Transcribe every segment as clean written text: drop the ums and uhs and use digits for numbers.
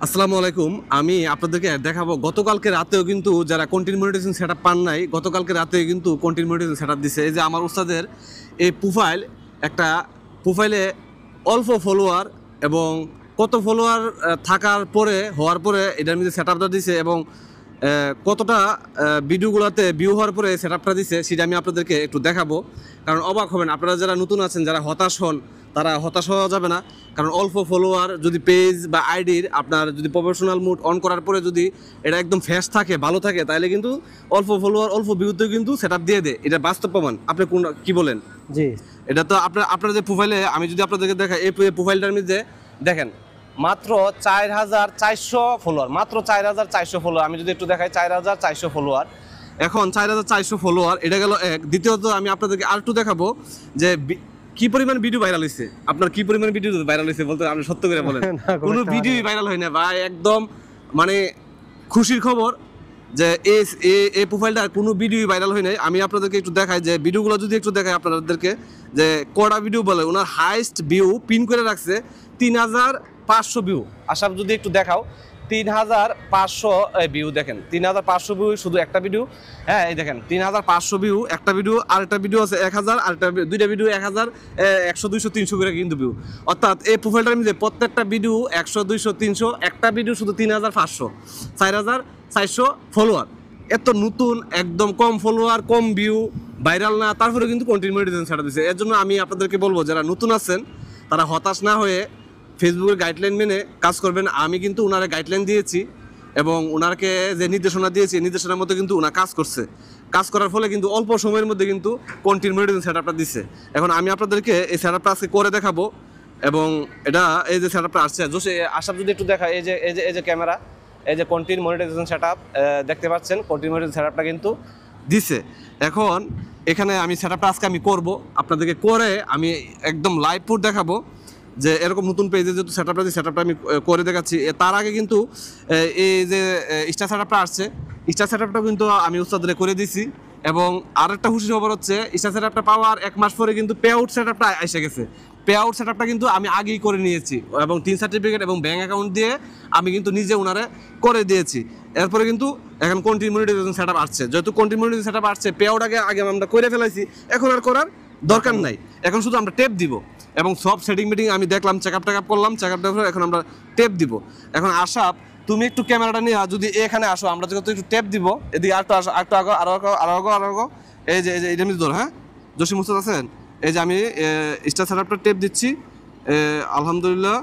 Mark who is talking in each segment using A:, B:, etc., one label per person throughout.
A: আসসালামু আলাইকুম। আমি আপনাদেরকে দেখাবো গতকালকে রাতেও কিন্তু যারা কন্টেন্ট মনিটাইজেশন সেটআপ পান নাই, গতকালকে রাতেও কিন্তু কন্টেন্ট মনিটাইজেশন সেটআপ দিছে। এই যে আমার উস্তাদের এই প্রোফাইল, একটা প্রোফাইলে অল্প ফলোয়ার এবং কত ফলোয়ার থাকার পরে হওয়ার পরে এটার মধ্যে সেটআপটা দিছে এবং কতটা ভিডিওগুলোতে ভিউ হওয়ার পরে সেটআপটা দিছে সেটা আমি আপনাদেরকে একটু দেখাবো। কারণ অবাক হবেন, আপনারা যারা নতুন আছেন, যারা হতাশ হন, তারা হতাশ হওয়া যাবে না। কারণ অল্প ফলোয়ার যদি পেজ বা আইডির আপনার যদি প্রফেশনাল মুড অন করার পরে যদি এটা একদম ফ্রেশ থাকে, ভালো থাকে, তাহলে কিন্তু অল্প ফলোয়ার অল্প ভিউতেও কিন্তু সেটআপ দিয়ে দেয়। এটা বাস্তব প্রমাণ। আপনি কোন কি বলেন?
B: জি,
A: এটা তো আপনার যে প্রোফাইলে আমি যদি আপনাদেরকে দেখাই, এই প্রোফাইলটার মধ্যে দেখেন মাত্র 4400 ফলোয়ার, মাত্র 4400 ফলোয়ার। আমি যদি একটু দেখাই 4400 ফলোয়ার। এখন 4400 ফলোয়ার, এটা গেল এক। দ্বিতীয়ত আমি আপনাদেরকে আর একটু দেখাবো যে কি পরিমাণ ভিডিও ভাইরাল হয়েছে। আপনার কি পরিমাণ ভিডিও ভাইরাল হয়েছে বলতে আপনি সত্য করে বলেন। কোনো ভিডিওই ভাইরাল হয় না ভাই, একদম মানে খুশির খবর যে এই প্রোফাইলটা কোনো ভিডিওই ভাইরাল হয় নাই। আমি আপনাদেরকে একটু দেখাই যে ভিডিওগুলো যদি একটু দেখাই আপনাদেরকে, যে কড়া ভিডিও বলে ওনার হাইস্ট ভিউ পিন করে রাখছে 3500 ভিউ। আশা যদি একটু দেখাও 3500 ভিউ, দেখেন 3500 ভিউ শুধু একটা ভিডিও। হ্যাঁ, এই দেখেন 3500 ভিউ একটা ভিডিও, আর একটা ভিডিও আছে 1000, আর একটা দুইটা ভিডিও 1000, 100 200 300 করে কিন্তু ভিউ। অর্থাৎ এই প্রোফাইলটার মধ্যে প্রত্যেকটা ভিডিও 100 200 300, একটা ভিডিও শুধু 3500, 4400 ফলোয়ার। এত নতুন, একদম কম ফলোয়ার, কম ভিউ, ভাইরাল না, তারপরে কিন্তু কন্টেন্ট মনিটাইজেশন ছাড়া দিচ্ছে। এর জন্য আমি আপনাদেরকে বলবো যারা নতুন আছেন তারা হতাশ না হয়ে ফেসবুকের গাইডলাইন মেনে কাজ করবেন। আমি কিন্তু ওনারা গাইডলাইন দিয়েছি এবং ওনাকে যে নির্দেশনা দিয়েছি, নির্দেশনার মধ্যে কিন্তু ওনার কাজ করছে। কাজ করার ফলে কিন্তু অল্প সময়ের মধ্যে কিন্তু কন্টেন্ট মনিটাইজেশন সেটআপটা দিচ্ছে। এখন আমি আপনাদেরকে এই সেটআপটা আজকে করে দেখাবো এবং এটা এই যে সেটআপটা আসছে জোসে আশাপ যদি একটু দেখা, এই যে ক্যামেরা, এই যে কন্টেন্ট মনিটাইজেশন সেটআপ দেখতে পাচ্ছেন, কন্টেন্ট মনিটাইজেশন সেটআপটা কিন্তু দিছে। এখন এখানে আমি সেটআপটা আজকে আমি করব, আপনাদেরকে করে আমি একদম লাইভ প্রুফ দেখাবো যে এরকম নতুন পেজে যেহেতু সেটআপটা আমি করে দেখাচ্ছি। তার আগে কিন্তু এই যে স্টার সেটআপটা আসছে, স্টার সেটআপটা কিন্তু আমি উস্তাদরে করে দিছি। এবং আরেকটা খুশির খবর হচ্ছে স্টার সেটআপটা পাওয়ার 1 মাস পরে কিন্তু পে আউট সেটআপটা এসে গেছে। পে আউট সেটআপটা কিন্তু আমি আগেই করে নিয়েছি এবং 3 সার্টিফিকেট এবং ব্যাঙ্ক অ্যাকাউন্ট দিয়ে আমি কিন্তু নিজে ওনারে করে দিয়েছি। এরপরে কিন্তু এখন কন্টেন্ট মনিটাইজেশন সেটআপ আসছে। যেহেতু কন্টেন্ট মনিটাইজেশন সেটআপ আসছে, পে আউট আগে আমরা করে ফেলাইছি, এখন আর করার দরকার নাই। এখন শুধু আমরা টেপ দিব এবং সব সেটিং মিটিং আমি দেখলাম, চেক আপ করলাম, চেক আপ করে এখন আমরা টেপ দিব। এখন আশাপ তুমি একটু ক্যামেরাটা নিয়ে যদি এখানে আসো, আমরা যেহেতু একটু টেপ দিব, এদিকে আরেকটু আসো, আরেকটু আগো, আরো এই যে এটা মিস ধর। হ্যাঁ, জসিম মুস্তাদ আছেন? এই যে আমি স্টার সেটআপটা টেপ দিচ্ছি। আলহামদুলিল্লাহ,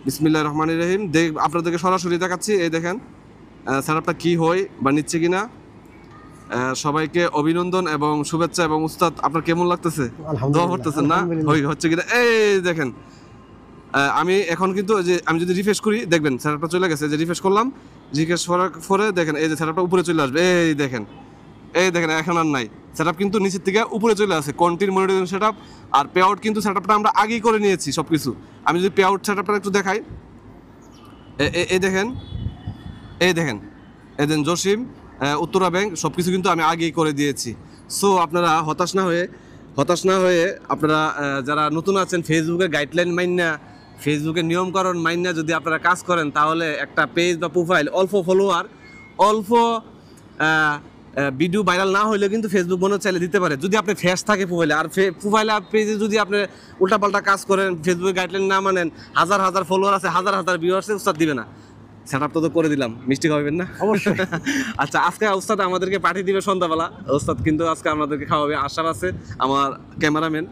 A: বিসমিল্লাহির রহমানির রহিম। আপনাদেরকে সরাসরি দেখাচ্ছি। এই দেখেন সেটআপটা কি হয় বা নিচ্ছে কিনা। সবাইকে অভিনন্দন এবং শুভেচ্ছা। এবং উস্তাদ আপনার কেমন লাগতেছে? দোয়া করতেছেন না? হচ্ছে কিনা এই দেখেন। আমি এখন কিন্তু যে আমি যদি রিফ্রেশ করি দেখবেন সেটআপটা চলে গেছে। যে রিফ্রেশ করলাম, রিফ্রেশ করার পরে দেখেন এই যে সেটআপটা উপরে চলে আসবে। এই দেখেন এখন আর নাই, সেটআপ কিন্তু নিচের থেকে উপরে চলে আসে। কন্টেন্ট মনিটাইজেশন সেটআপ আর পে আউট কিন্তু সেটআপটা আমরা আগেই করে নিয়েছি সবকিছু। আমি যদি পে আউট সেটআপটা একটু দেখাই, এই দেখেন এই দেন জসিম, উত্তরা ব্যাংক, সব কিছু কিন্তু আমি আগেই করে দিয়েছি। সো আপনারা হতাশ না হয়ে আপনারা যারা নতুন আছেন, ফেসবুকের গাইডলাইন মাইন্না, ফেসবুকের নিয়মকানুন মাইন্না যদি আপনারা কাজ করেন, তাহলে একটা পেজ বা প্রোফাইল অল্প ফলোয়ার, অল্প ভিডিও ভাইরাল না হইলে কিন্তু ফেসবুক মনে চাইলে দিতে পারে, যদি আপনি ফ্রেশ থাকে প্রোফাইলে। আর প্রোফাইলে পেজে যদি আপনি উল্টাপাল্টা কাজ করেন, ফেসবুকের গাইডলাইন না মানেন, হাজার ফলোয়ার আছে, হাজার ভিউয়ার আছে, উস্তাদ দিবে না। সেটআপটা তো করে দিলাম, মিষ্টি খাওয়াবেন না?
B: অবশ্যই।
A: আচ্ছা, আজকে উস্তাদ আমাদেরকে পাঠিয়ে দিবে সন্ধ্যাবেলা। উস্তাদ কিন্তু আজকে আমাদেরকে খাওয়াবে। আশা আছে আমার ক্যামেরাম্যান।